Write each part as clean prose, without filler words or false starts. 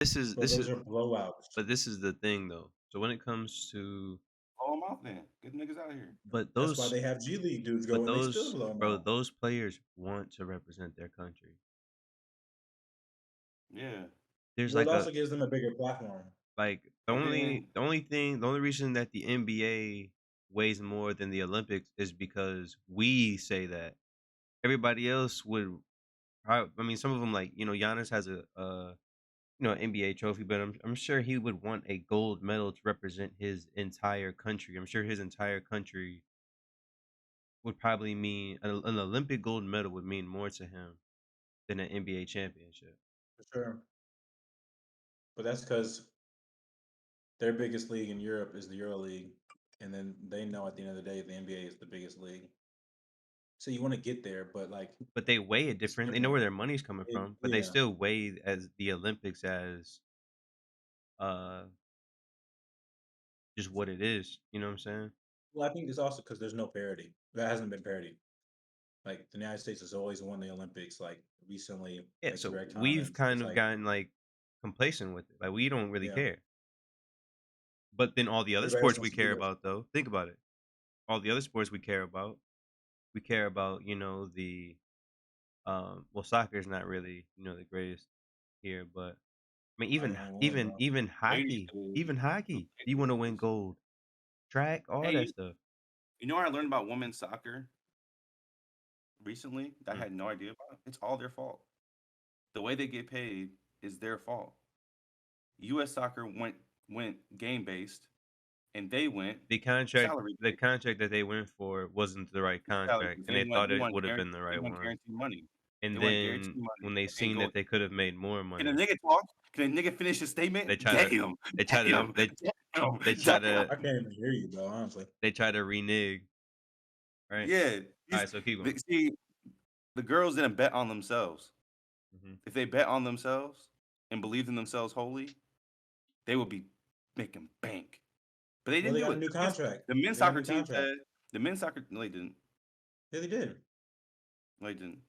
Bro, this those is are blowouts. but this is the thing though. So when it comes to Blow them out then. Get the niggas out of here. but That's why those they have G League dudes go but and they still those blow them bro, out. those players want to represent their country. Yeah. There's Well, it like a also gives them a bigger platform. like And then the only reason that the NBA weighs more than the Olympics is because we say that. Everybody else would I mean, some of them like, Giannis has NBA trophy, but I'm sure he would want a gold medal to represent his entire country. I'm sure his entire country would probably mean an Olympic gold medal would mean more to him than an NBA championship. For sure. But that's because their biggest league in Europe is the Euro League, and then they know at the end of the day the NBA is the biggest league. So you want to get there, but like But they weigh it it's different. They know different. where their money's coming from, but they Yeah. still weigh as the Olympics as uh just what it is. You know what I'm saying? Well, I think it's also because there's no parity. That hasn't been parity. Like the United States has always won the Olympics. Like recently, Yeah, like so Greg we've Thomas. kind It's of like gotten like complacent with it. Like we don't really yeah, care. But then all the other everybody else sports we wants to do care that. about though, think about it. All the other sports we care about, well soccer is not really, the greatest here, but I mean I even don't even want to even know. even ladies hockey, do. even hockey, you want to win gold, track, all that Hey, stuff. you know what I learned about women's soccer recently that I Mm. had no idea about? It's all their fault. The way they get paid is their fault. US soccer went game based and they went The contract salary the based. contract that they went for wasn't the right Salary contract, based. and They they want thought they it want would have been guaranteed the they right want one. guaranteed money. They And want guaranteed then money when they and seen go that they could have made more can a money, nigga talk? Can a nigga finish his they statement? try to Damn. they try to Damn. they Damn. they try Damn. to I can't even hear you, bro. Honestly, they try to renege, right? Yeah. Alright, so keep going. See, the girls didn't bet on themselves. Mhm. If they bet on themselves and believed in themselves wholly, they would be making bank. But they well, didn't they do got a it. new contract. The men's They got a soccer new team contract. said the men's soccer no, they didn't. Yeah, they did, No, they didn't.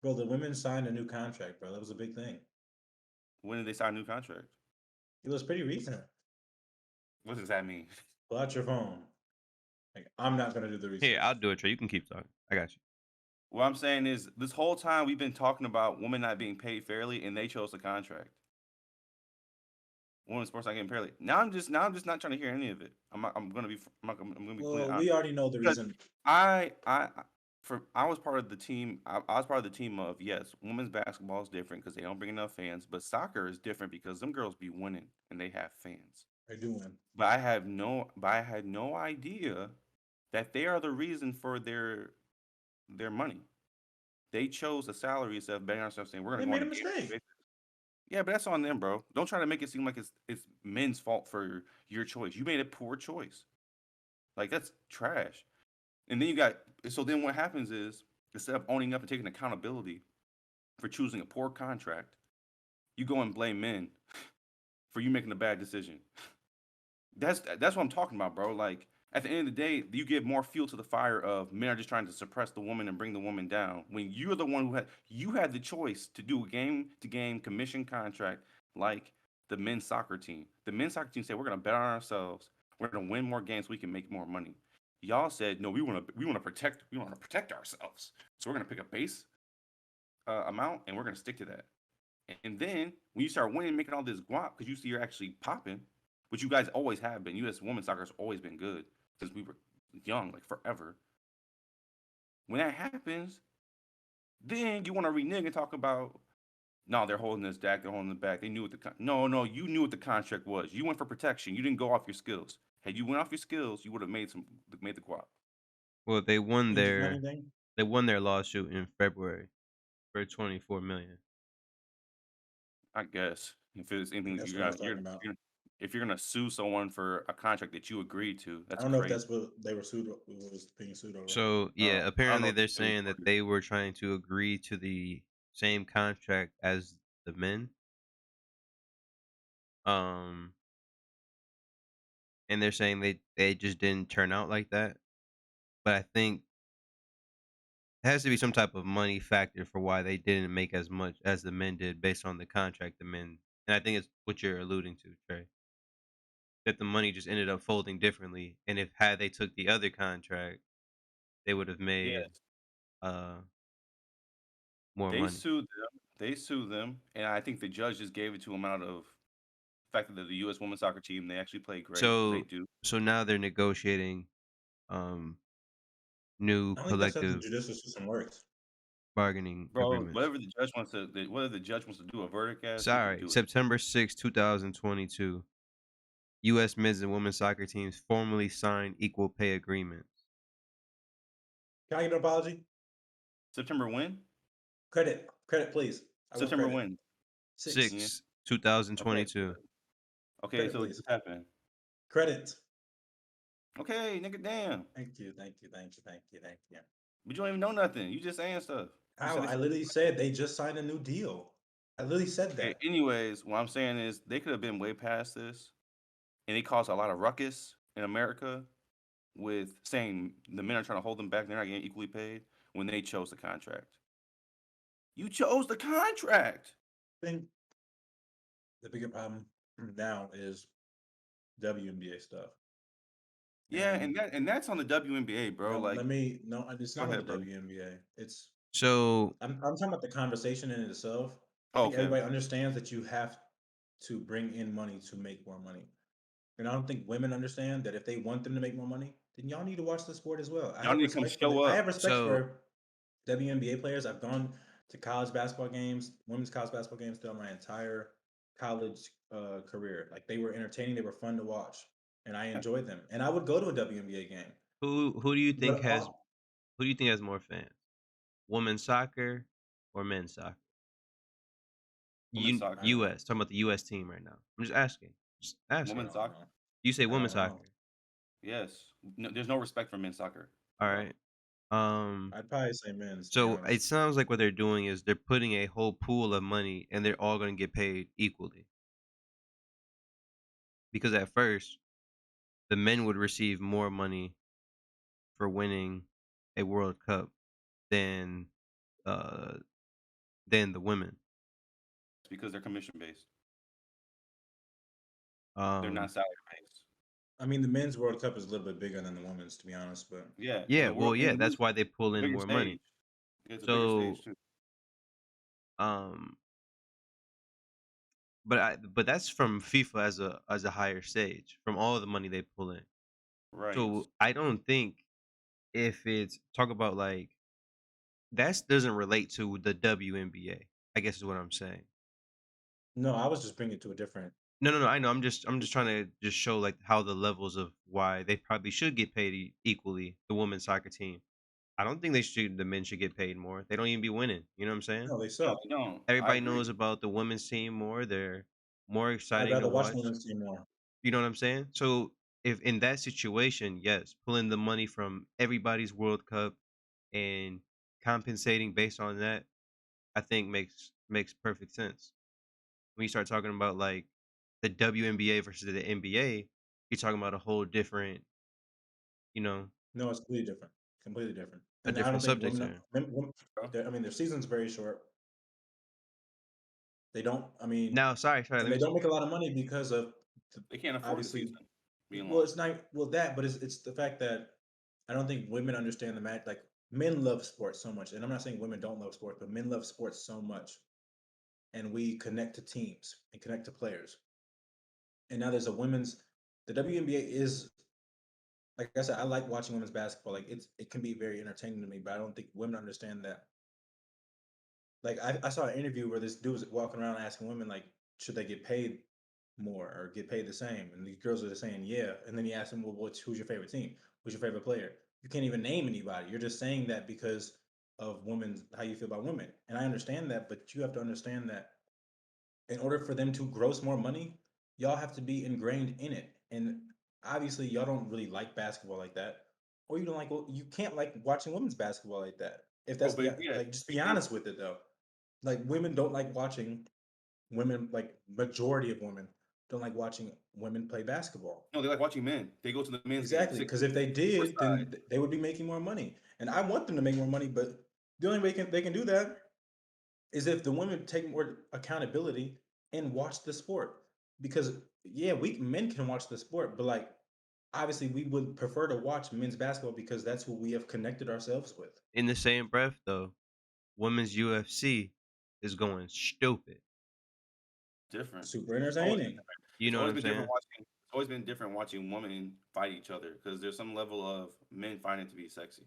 bro. The women signed a new contract, bro. That was a big thing. When did they sign a new contract? It was pretty recent. What does that mean? Pull out your phone. Like I'm not gonna do the Here, I'll research. do it, Trey, you can keep talking. I got you. What I'm saying is this whole time we've been talking about women not being paid fairly and they chose the contract. Women's sports not getting fairly. Now I'm just not trying to hear any of it. I'm gonna be I'm gonna be completely Well, honest. we already know the Because reason. I was part of the team. I was part of the team of yes, women's basketball is different because they don't bring enough fans, but soccer is different because them girls be winning and they have fans. I do win. But I had no idea that they are the reason for their money. They chose a salary instead of betting on ourselves saying we're They gonna go on made a a guaranteed mistake. basis. Yeah, but that's on them, bro. Don't try to make it seem like it's men's fault for your choice. You made a poor choice. Like that's trash. And then you got so then what happens is instead of owning up and taking accountability for choosing a poor contract, you go and blame men for you making a bad decision. That's what I'm talking about, bro. Like at the end of the day, you give more fuel to the fire of men are just trying to suppress the woman and bring the woman down. When you're the one who had the choice to do a game to game commission contract like the men's soccer team. The men's soccer team said we're gonna bet on ourselves. We're gonna win more games. So we can make more money. Y'all said no. We want to protect ourselves. So we're gonna pick a base amount and we're gonna stick to that. And then when you start winning, making all this guap because you see you're actually popping, which you guys always have been. U.S. women's soccer has always been good since we were young, like forever. When that happens, then you want to renege and talk about no, they're holding us back, they're holding us back. They knew what no, you knew what the contract was. You went for protection. You didn't go off your skills. Had you went off your skills, you would have made the guap. Well, Did you find anything? they won their lawsuit in February for 24 million. I guess if it's anything That's you what I was got, talking about. if you're gonna sue someone for a contract that you agreed to, I that's don't know if crazy. that's what they were sued. Was being sued over. So yeah, I don't know apparently if they're it was saying that they were trying to agree to the same contract as the men. Um, and they're saying they just didn't turn out like that. But I think it has to be some type of money factor for why they didn't make as much as the men did based on the contract the men And I think it's what you're alluding to, Trey. That the money just ended up folding differently. And if had they took the other contract, they would have made Yes. uh more They money. sued them. They sued them, and I think the judge just gave it to them out of the fact that the U.S. women's soccer team, they actually play great because they So do. so now they're negotiating um new I don't think that's how the collective judicial system works. bargaining Bro, agreements. whatever the judge wants to do a verdict as, he can Sorry, do it. September 6, 2022. US men's and women's soccer teams formally signed equal pay agreements. Can I get an apology? September when? Credit, please. I want September credit. when? 6. Yeah. 6, Okay. 2022. Okay, Credit, so it please. just happened. Credit. Okay, nigga, damn. Thank you. But you don't even know nothing. You just saying stuff. You How? said I literally said they just signed a new deal. I literally said okay, that. anyways, what I'm saying is they could have been way past this, and they caused a lot of ruckus in America with saying the men are trying to hold them back, they're not getting equally paid when they chose the contract. You chose the contract. I think the bigger problem now is WNBA stuff. Yeah, And and that's on the WNBA, bro. no, Like, it's go not on the ahead, bro. WNBA. It's So I'm talking about the conversation in itself. I Oh, think okay. everybody understands that you have to bring in money to make more money. And I don't think women understand that if they want them to make more money, then y'all need to watch the sport as well. Y'all need to come show I up. have respect so for WNBA players. I've gone to college basketball games, women's college basketball games throughout my entire college career. Like they were entertaining, they were fun to watch, and I Yeah. enjoyed them. And I would go to a WNBA game. who do you think But has more fans? Women's soccer or men's soccer? Women's soccer. I don't know. US, talking about the US team right now. I'm just asking. Just asking. Women's I don't soccer. know. You say I women's don't know. soccer. Yes. No, there's no respect for men's soccer. All bro. right. I'd probably say men's. To be So it honest. sounds like what they're doing is they're putting a whole pool of money and they're all going to get paid equally. Because at first, the men would receive more money for winning a World Cup than uh the women. It's because they're commission based. They're Um not salary based. I mean, the men's World Cup is a little bit bigger than the women's, to be honest. But Yeah. yeah, And the well world and yeah, the that's men's why they pull a in bigger more stage. money. It's a bigger So stage too. um but that's from FIFA as a higher stage from all the money they pull in. Right. So I don't think if it's talk about like that doesn't relate to the WNBA. I guess is what I'm saying. no, I was just bringing it to a different. No. I know. I'm just trying to just show like how the levels of why they probably should get paid equally. The women's soccer team. I don't think they should. The men should get paid more. They don't even be winning. You know what I'm saying? No, they No, suck. they don't. I Everybody agree. knows about the women's team more. They're more I'd exciting to rather watch the watch. women's team more. You know what I'm saying? So if in that situation, yes, pulling the money from everybody's World Cup and compensating based on that, I think makes perfect sense. When you start talking about like the WNBA versus the NBA, you're talking about a whole different, you know, No, it's completely different. Completely different. a And I don't different think subject there. I mean, their season's very short. They don't. I mean, Now, sorry, and let they me. don't make a lot of money because of They can't afford a obviously. season being Well, long. it's not that, but it's the fact that I don't think women understand the match. Like men love sports so much, and I'm not saying women don't love sports, but men love sports so much, and we connect to teams and connect to players. And now there's a women's. The WNBA is like I said. I like watching women's basketball. Like it can be very entertaining to me, but I don't think women understand that. Like I saw an interview where this dude was walking around asking women like, should they get paid more or get paid the same? And the girls are just saying, yeah. And then he asked him, well, who's your favorite team? Who's your favorite player? You can't even name anybody. You're just saying that because of women's how you feel about women. And I understand that, but you have to understand that in order for them to gross more money, y'all have to be ingrained in it. And obviously, y'all don't really like basketball like that, or you don't like. Well, you can't like watching women's basketball like that. If Oh, that's but yeah, like, just be honest with it though. Like women don't like watching women. Like majority of women don't like watching women play basketball. no, they like watching men. They go to the men's game. Exactly, because if they did, then they would be making more money. And I want them to make more money, but the only way they can do that is if the women take more accountability and watch the sport. Because yeah, we men can watch the sport, but like obviously we would prefer to watch men's basketball because that's who we have connected ourselves with. In the same breath, though, women's UFC is going stupid. Different. Super It's always been entertaining. different. You It's know what always I'm been different saying? watching. It's always been different watching women fight each other because there's some level of men finding it to be sexy.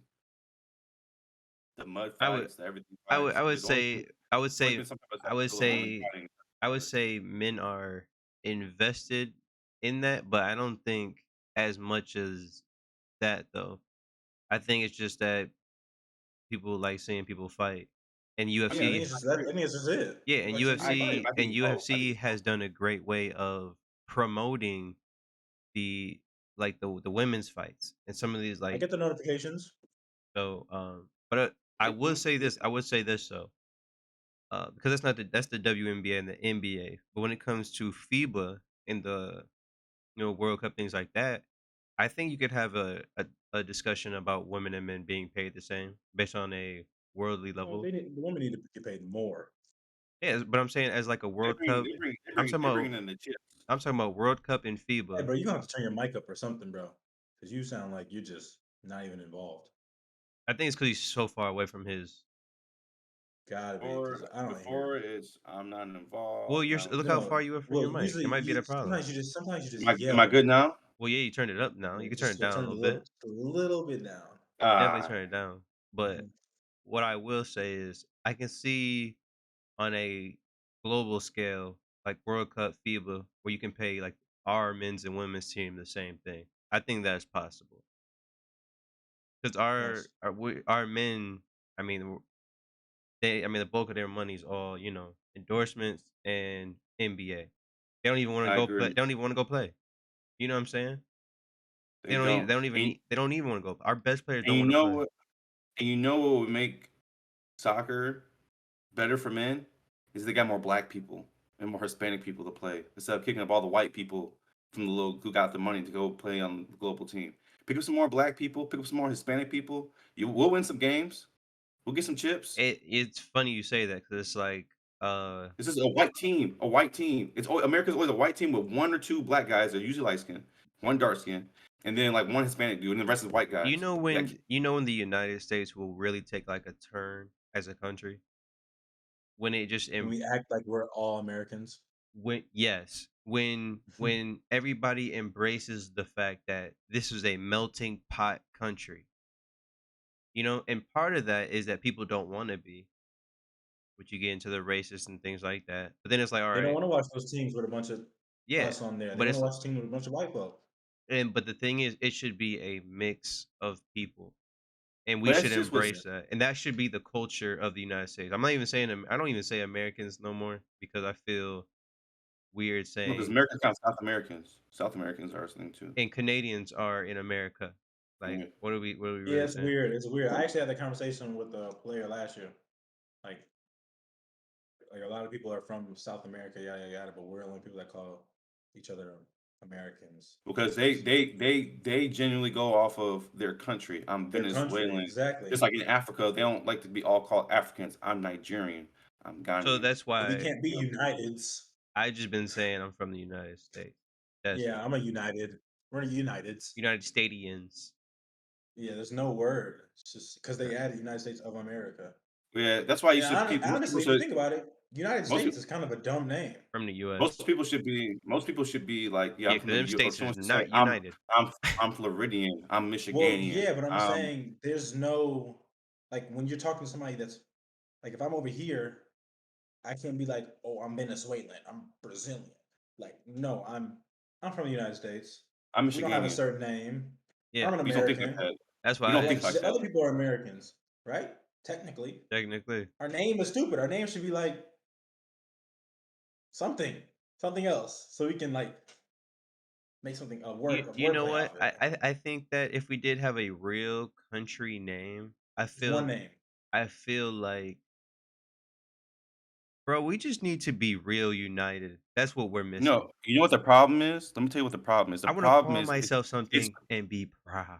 The mud I would, fights, the everything I would, fights. I would There's always been, say, I would always say, been something I would about a woman say, fighting I each would other. say men are invested in that, but I don't think as much as that though. I think it's just that people like seeing people fight, and I Yeah, I think mean, UFC, it's I just that. I agree. think it's just it. yeah, You and like seeing people fight. UFC I and think it's both. I think UFC it's both. has done a great way of promoting the like the women's fights and some of these I like get the notifications. so but I It, would say this. I would say this though. Because that's the WNBA and the NBA. But when it comes to FIBA and the World Cup things like that, I think you could have a discussion about women and men being paid the same based on a worldly Well, level. the women need to get paid more. Yeah, but I'm saying as like a they World bring, Cup. they bring, they I'm bring, talking they're about bringing in the chips. I'm talking about World Cup and Hey, FIBA. bro, you gonna have to turn your mic up or something, bro, because you sound like you're just not even involved. I think it's because he's so far away from his. Gotta be, Before, because I don't hear. before it's I'm not Well, involved. you're Now look it's No, how no. far you are from your Well, mic. usually It might be you the problem. sometimes you just am I yell. good now? Well, yeah, you turned it up now. You can turn it Just down a turn it little bit. a little bit down. Definitely Ah, turn it down. But Mhm. what I will say is I can see on a global scale, like World Cup, FIBA, where you can pay like our men's and women's team the same thing. I think that's possible because Yes. our men, I mean, the bulk of their money is all endorsements and NBA. They don't even want to I go play. They agree. don't even want to go play. You know what I'm saying? They don't. They don't even want to go. Our best players And don't you want to know play. what? And you know what would make soccer better for men is they got more black people and more Hispanic people to play instead of kicking up all the white people from the little who got the money to go play on the global team. Pick up some more black people. Pick up some more Hispanic people. We'll win some games. We'll get some chips. It's funny you say that because it's like This is a white team. A white team. America's always a white team with one or two black guys. They're usually light skin, one dark skin, and then like one Hispanic dude, and the rest is white guys. you know when the United States will really take like a turn as a country when it just When we act like we're all Americans. when everybody embraces the fact that this is a melting pot country, and part of that is that people don't want to be, which you get into the racist and things like that. But then it's like, all They don't right, want to watch those teams with a bunch of yeah, us on there. They but want to it's watch a team with a bunch of white folk. but the thing is, it should be a mix of people. And we But should that's just what's embrace that, and that should be the culture of the United States. I'm not even saying I don't even say Americans no more because I feel weird because saying America counts South Americans. South Americans are a thing too. and Canadians are in America. Like, Yeah. what are we Yeah, really it's saying? weird. It's weird. I actually had that conversation with a player last year. Like, a lot of people are from South America, yada yada yada, but we're the only people that call each other Americans. Because they genuinely go off of their country. I'm Their country, Venezuelan. exactly. Just like in Africa, they don't like to be all called Africans. I'm Nigerian. I'm So Ghanaian. that's But we why can't be Uniteds. I just been saying I'm from the United States. That's Yeah, I'm a United. We're Uniteds. United Statians. Yeah, there's no word. It's just because they added United States of America. Yeah, that's why you Yeah, should keep honestly, if you think about it, United most States people is kind of a dumb name. From the US. most people should be like, yeah, Yeah, I'm because from the them U. Or states is someone should say, not united. I'm Floridian. I'm Well, Michiganian. yeah, but I'm saying there's no like when you're talking to somebody that's like if I'm over here, I can't be like, oh, I'm Venezuelan, I'm Brazilian. Like, no, I'm from the United States. I'm We don't have a Michiganian. certain name. Yeah, I'm an We don't think like American. that. that's We why don't I think Like like just that. other people are Americans, right? Technically, technically. our name is stupid. Our name should be like something, something else, so we can like make something a You know wordplay what? off of it. I think that if we did have a real country name, Just one name. I feel like, bro, we just need to be real united. That's what we're missing. No, you know what the problem is? Let me tell you what the problem is. The I want to problem call is myself it's something and be proud.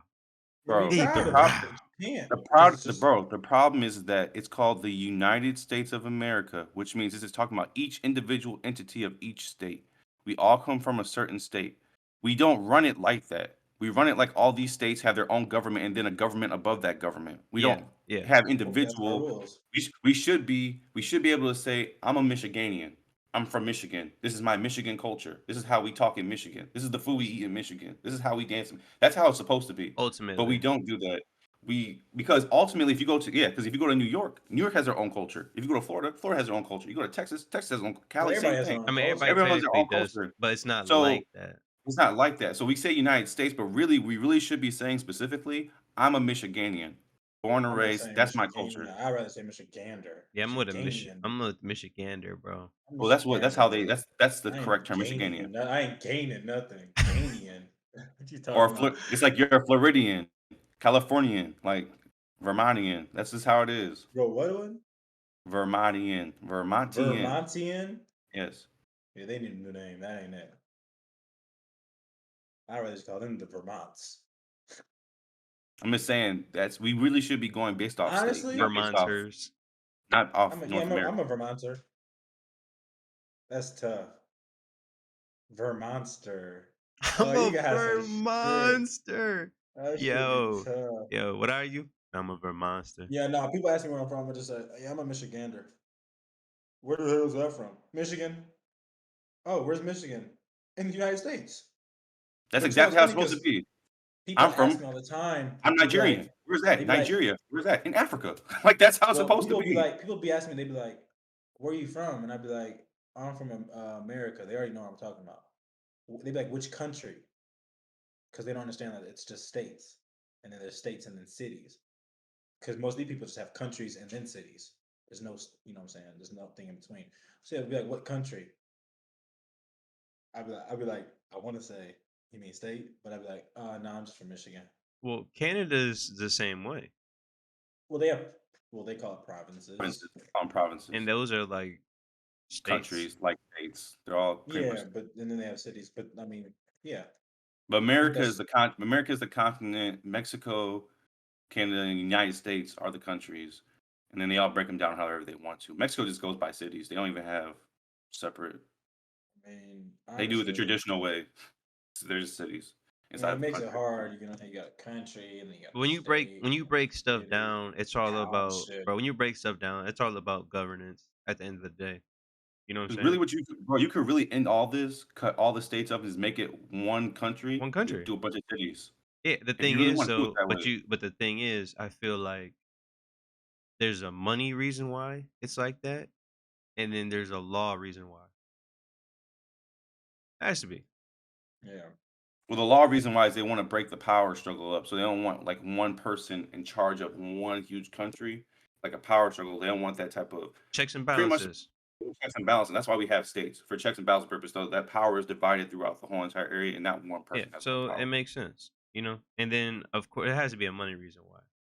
Bro, We Hey, tried the it, problem, but you can't the because it's just the problem is that it's called the United States of America, which means this is talking about each individual entity of each state. We all come from a certain state. We don't run it like that. We run it like all these states have their own government and then a government above that government. We yeah, don't yeah. have well, that's our individual. rules. We should be able to say, I'm a Michiganian. I'm from Michigan. This is my Michigan culture. This is how we talk in Michigan. This is the food we eat in Michigan. This is how we dance. That's how it's supposed to be. But we Ultimately, don't do that. Because ultimately, if you go to New York has their own culture. If you go to Florida, Florida has their own culture. You go to Texas, Texas has their own. Well, Cali, everybody same has their thing. I own mean, culture. everybody Everyone has their technically own does, culture. but it's not So like that. it's not like that. So we say United States, but really, we really should be saying specifically, I'm a Michiganian, born and I'm not raised. saying That's my Michiganian. culture. I'd rather say Michigander. Yeah, Michiganian. I'm with Michigander, bro. I'm Well, that's how Michigander. that's the I correct ain't term, gaining. Michiganian. I ain't gaining nothing. Ganian. What you Or talking about? it's like you're a Floridian, Californian, like Vermontian. That's just how it is. Bro, what one? Vermontian. Vermontian? Yes. Yeah, they need a new name. That ain't it. I'd rather just call them the Vermonts. I'm just saying we really should be going based off state, Honestly, Vermonters. not off I'm North America. I'm a Vermonter. That's tough. Vermonster. I'm Oh, you a guys say shit. Vermonster. That should be Yo, tough. yo, what are you? I'm a Vermonster. Yeah, no, people ask me where I'm from. I just say, yeah, I'm a Michigander. Where the hell is that from? Michigan? Oh, where's Michigan? In the United States. That's But you know, exactly it's how it's funny supposed to because be. people I'm ask from. me all the time. I'm They be Nigerian. like, Where's they that? be like, Nigeria. Where's that? In Africa. Like that's how it's well, supposed to be. people be asking me, they be like, where are you from? And I'd be like, I'm from America. They already know what I'm talking about. They'd be like, which country? Because they don't understand that it's just states. And then there's states and then cities. Because most of these people just have countries and then cities. There's no, you know what I'm saying? There's nothing in between. So it'd be like, what country? I'd be like, I want to say, you mean state? But I'd be like, no, I'm just from Michigan. Well, Canada's the same way, Well, they have, well, they call it provinces. Provinces. and those are like states. Countries like states. They're all pretty much. Yeah, but and then they have cities. But I mean, yeah. But America That's is the continent. Mexico, Canada, and the United States are the countries, and then they all break them down however they want to. Mexico just goes by cities. They don't even have separate. I mean, They do it the honestly, traditional way. So there's cities I inside mean, it of the makes it country. hard. You got a country, and then you got When you break state, when you break stuff city, down, it's all about, township. bro. When you break stuff down, it's all about governance. At the end of the day, you know what I'm Really, saying? what you could really end all this, cut all the states up, is make it one country. One country. Do a bunch of cities. Yeah, the If you thing really is, want to do it so that way. but the thing is, I feel like there's a money reason why it's like that, and then there's a law reason why. Has to be. Yeah. Well, the law reason why is they want to break the power struggle up, so they don't want like one person in charge of one huge country, like a power struggle. They don't want that type of Checks and pretty much balances. checks and balances. That's why we have states for checks and balance purpose. So that power is divided throughout the whole entire area, and not one Yeah, person has more so it power. makes sense, you know. And then of course it has to be a money reason why.